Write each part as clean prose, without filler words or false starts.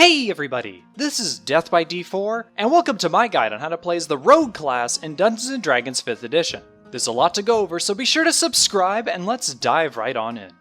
Hey everybody, this is Death by D4, and welcome to my guide on how to play as the Rogue class in Dungeons & Dragons 5th edition. There's a lot to go over, so be sure to subscribe and let's dive right on in.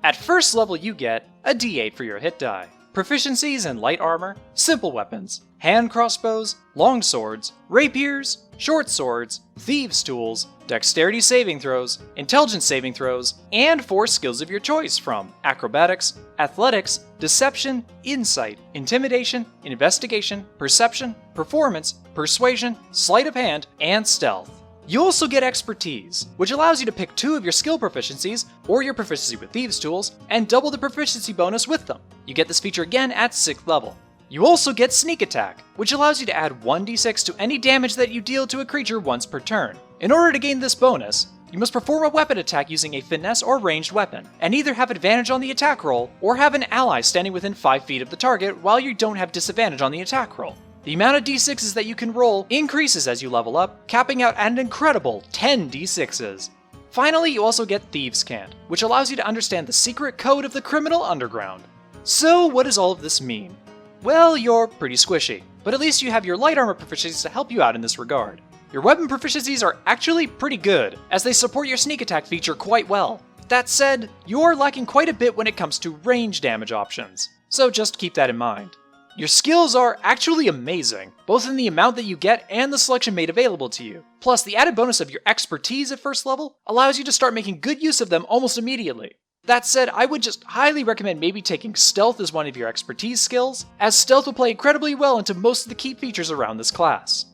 At first level you get a D8 for your hit die, proficiencies in light armor, simple weapons, hand crossbows, long swords, rapiers, short swords, thieves' tools, dexterity saving throws, intelligence saving throws, and 4 skills of your choice from acrobatics, athletics, deception, insight, intimidation, investigation, perception, performance, persuasion, sleight of hand, and stealth. You also get expertise, which allows you to pick 2 of your skill proficiencies, or your proficiency with thieves' tools, and double the proficiency bonus with them. You get this feature again at 6th level. You also get sneak attack, which allows you to add 1d6 to any damage that you deal to a creature once per turn. In order to gain this bonus, you must perform a weapon attack using a finesse or ranged weapon, and either have advantage on the attack roll, or have an ally standing within 5 feet of the target while you don't have disadvantage on the attack roll. The amount of d6s that you can roll increases as you level up, capping out at an incredible 10 d6s. Finally, you also get Thieves' Cant, which allows you to understand the secret code of the criminal underground. So what does all of this mean? Well, you're pretty squishy, but at least you have your light armor proficiencies to help you out in this regard. Your weapon proficiencies are actually pretty good, as they support your sneak attack feature quite well. That said, you are lacking quite a bit when it comes to range damage options, so just keep that in mind. Your skills are actually amazing, both in the amount that you get and the selection made available to you. Plus, the added bonus of your expertise at first level allows you to start making good use of them almost immediately. That said, I would just highly recommend maybe taking stealth as one of your expertise skills, as stealth will play incredibly well into most of the key features around this class.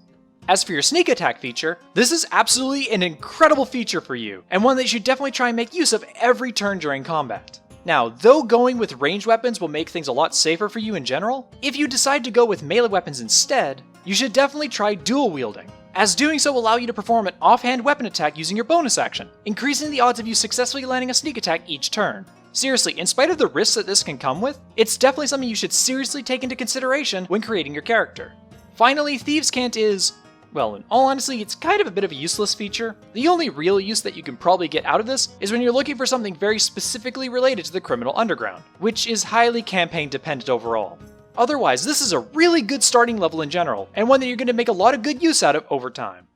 As for your sneak attack feature, this is absolutely an incredible feature for you, and one that you should definitely try and make use of every turn during combat. Now, though going with ranged weapons will make things a lot safer for you in general, if you decide to go with melee weapons instead, you should definitely try dual wielding, as doing so will allow you to perform an offhand weapon attack using your bonus action, increasing the odds of you successfully landing a sneak attack each turn. Seriously, in spite of the risks that this can come with, it's definitely something you should seriously take into consideration when creating your character. Finally, Thieves' Cant is, well, in all honesty, it's kind of a bit of a useless feature. The only real use that you can probably get out of this is when you're looking for something very specifically related to the criminal underground, which is highly campaign dependent overall. Otherwise, this is a really good starting level in general, and one that you're going to make a lot of good use out of over time.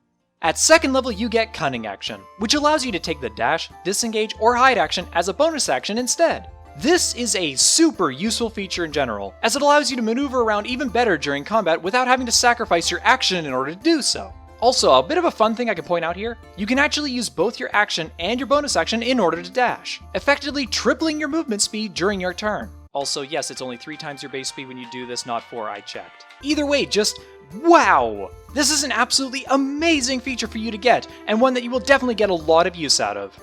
At 2nd level, you get Cunning action, which allows you to take the dash, disengage, or hide action as a bonus action instead. This is a super useful feature in general, as it allows you to maneuver around even better during combat without having to sacrifice your action in order to do so. Also, a bit of a fun thing I can point out here, you can actually use both your action and your bonus action in order to dash, effectively tripling your movement speed during your turn. Also, yes, it's only 3 times your base speed when you do this, not 4, I checked. Either way, just wow! This is an absolutely amazing feature for you to get, and one that you will definitely get a lot of use out of.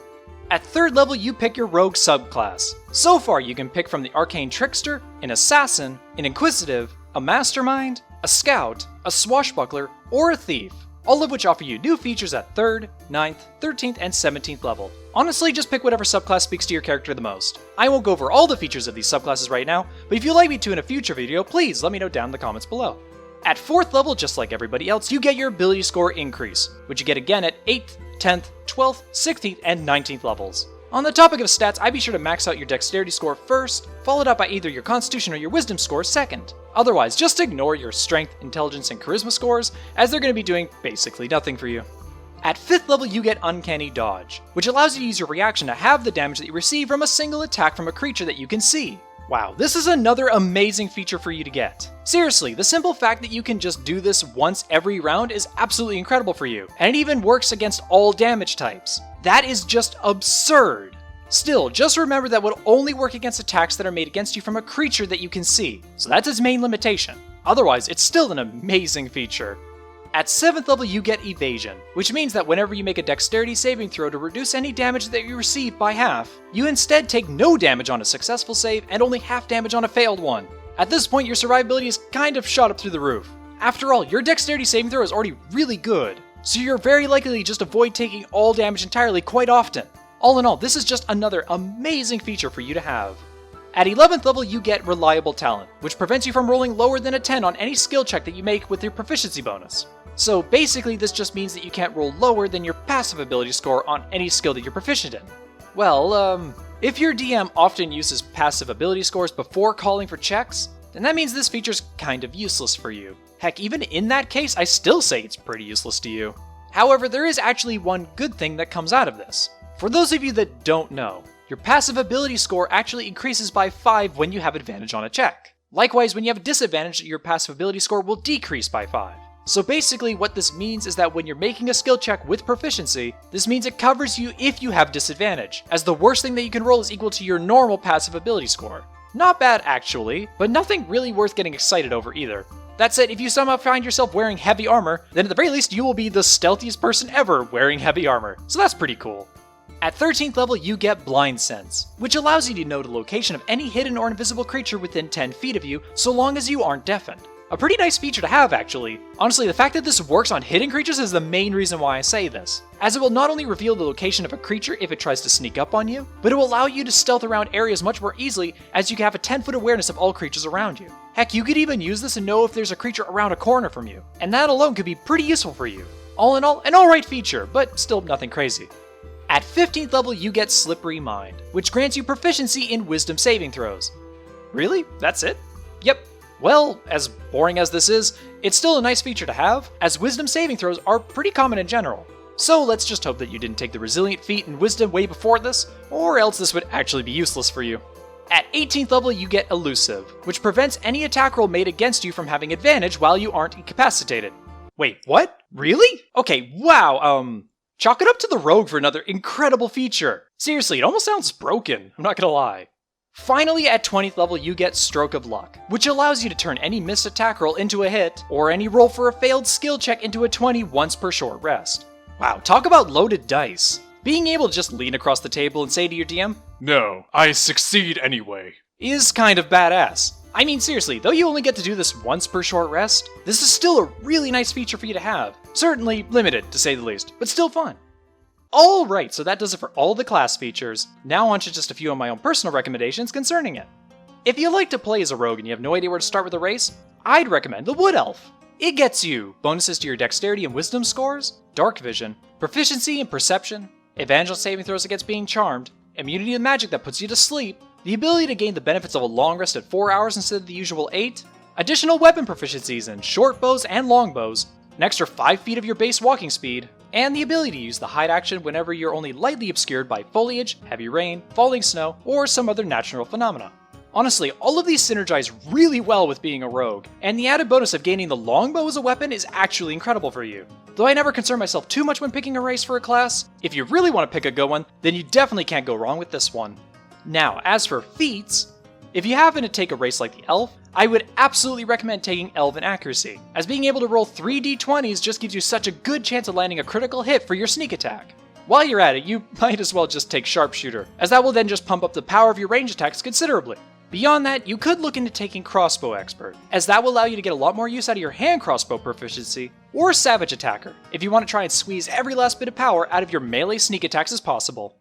At 3rd level, you pick your rogue subclass. So far, you can pick from the arcane trickster, an assassin, an inquisitive, a mastermind, a scout, a swashbuckler, or a thief, all of which offer you new features at 3rd, 9th, 13th, and 17th level. Honestly, just pick whatever subclass speaks to your character the most. I won't go over all the features of these subclasses right now, but if you'd like me to in a future video, please let me know down in the comments below. At 4th level, just like everybody else, you get your ability score increase, which you get again at 8th, 10th, 12th, 16th, and 19th levels. On the topic of stats, I'd be sure to max out your dexterity score first, followed up by either your constitution or your wisdom score second. Otherwise, just ignore your strength, intelligence, and charisma scores, as they're going to be doing basically nothing for you. At 5th level, you get Uncanny Dodge, which allows you to use your reaction to halve the damage that you receive from a single attack from a creature that you can see. Wow, this is another amazing feature for you to get. Seriously, the simple fact that you can just do this once every round is absolutely incredible for you, and it even works against all damage types. That is just absurd. Still, just remember that will only work against attacks that are made against you from a creature that you can see, so that's its main limitation. Otherwise, it's still an amazing feature. At 7th level, you get Evasion, which means that whenever you make a dexterity saving throw to reduce any damage that you receive by half, you instead take no damage on a successful save and only half damage on a failed one. At this point, your survivability is kind of shot up through the roof. After all, your dexterity saving throw is already really good, so you're very likely to just avoid taking all damage entirely quite often. All in all, this is just another amazing feature for you to have. At 11th level, you get Reliable Talent, which prevents you from rolling lower than a 10 on any skill check that you make with your proficiency bonus. So basically, this just means that you can't roll lower than your passive ability score on any skill that you're proficient in. Well, if your DM often uses passive ability scores before calling for checks, and that means this feature's kind of useless for you. Heck, even in that case, I still say it's pretty useless to you. However, there is actually one good thing that comes out of this. For those of you that don't know, your passive ability score actually increases by 5 when you have advantage on a check. Likewise, when you have a disadvantage, your passive ability score will decrease by 5. So basically what this means is that when you're making a skill check with proficiency, this means it covers you if you have disadvantage, as the worst thing that you can roll is equal to your normal passive ability score. Not bad actually, but nothing really worth getting excited over either. That said, if you somehow find yourself wearing heavy armor, then at the very least you will be the stealthiest person ever wearing heavy armor, so that's pretty cool. At 13th level, you get Blind Sense, which allows you to know the location of any hidden or invisible creature within 10 feet of you, so long as you aren't deafened. A pretty nice feature to have, actually. Honestly, the fact that this works on hidden creatures is the main reason why I say this, as it will not only reveal the location of a creature if it tries to sneak up on you, but it will allow you to stealth around areas much more easily, as you can have a 10-foot awareness of all creatures around you. Heck, you could even use this and know if there's a creature around a corner from you, and that alone could be pretty useful for you. All in all, an alright feature, but still nothing crazy. At 15th level, you get Slippery Mind, which grants you proficiency in wisdom saving throws. Really? That's it? Yep. Well, as boring as this is, it's still a nice feature to have, as wisdom saving throws are pretty common in general. So let's just hope that you didn't take the resilient feat in wisdom way before this, or else this would actually be useless for you. At 18th level, you get Elusive, which prevents any attack roll made against you from having advantage while you aren't incapacitated. Wait, what? Really? Okay, wow, chalk it up to the rogue for another incredible feature. Seriously, it almost sounds broken, I'm not gonna lie. Finally, at 20th level, you get Stroke of Luck, which allows you to turn any missed attack roll into a hit, or any roll for a failed skill check into a 20 once per short rest. Wow, talk about loaded dice. Being able to just lean across the table and say to your DM, "No, I succeed anyway," is kind of badass. I mean seriously, though you only get to do this once per short rest, this is still a really nice feature for you to have. Certainly limited, to say the least, but still fun. Alright, so that does it for all the class features. Now on to just a few of my own personal recommendations concerning it. If you like to play as a rogue and you have no idea where to start with a race, I'd recommend the Wood Elf. It gets you bonuses to your dexterity and wisdom scores, dark vision, proficiency in perception, evangel saving throws against being charmed, immunity to magic that puts you to sleep, the ability to gain the benefits of a long rest at 4 hours instead of the usual 8, additional weapon proficiencies in short bows and long bows, an extra 5 feet of your base walking speed, and the ability to use the hide action whenever you're only lightly obscured by foliage, heavy rain, falling snow, or some other natural phenomena. Honestly, all of these synergize really well with being a rogue, and the added bonus of gaining the longbow as a weapon is actually incredible for you. Though I never concern myself too much when picking a race for a class, if you really want to pick a good one, then you definitely can't go wrong with this one. Now, as for feats, if you happen to take a race like the Elf, I would absolutely recommend taking Elven Accuracy, as being able to roll 3 d20s just gives you such a good chance of landing a critical hit for your sneak attack. While you're at it, you might as well just take Sharpshooter, as that will then just pump up the power of your range attacks considerably. Beyond that, you could look into taking Crossbow Expert, as that will allow you to get a lot more use out of your hand crossbow proficiency, or Savage Attacker, if you want to try and squeeze every last bit of power out of your melee sneak attacks as possible.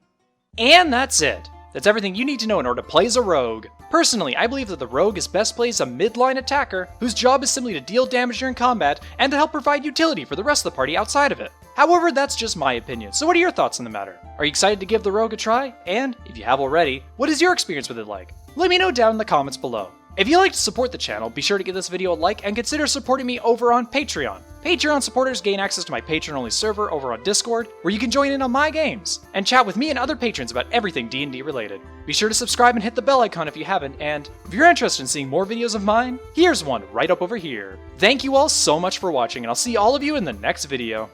And that's it. That's everything you need to know in order to play as a rogue. Personally, I believe that the rogue is best played as a mid-line attacker, whose job is simply to deal damage during combat, and to help provide utility for the rest of the party outside of it. However, that's just my opinion, so what are your thoughts on the matter? Are you excited to give the rogue a try? And, if you have already, what is your experience with it like? Let me know down in the comments below. If you'd like to support the channel, be sure to give this video a like and consider supporting me over on Patreon. Patreon supporters gain access to my Patreon-only server over on Discord, where you can join in on my games, and chat with me and other patrons about everything D&D related. Be sure to subscribe and hit the bell icon if you haven't, and if you're interested in seeing more videos of mine, here's one right up over here. Thank you all so much for watching, and I'll see all of you in the next video.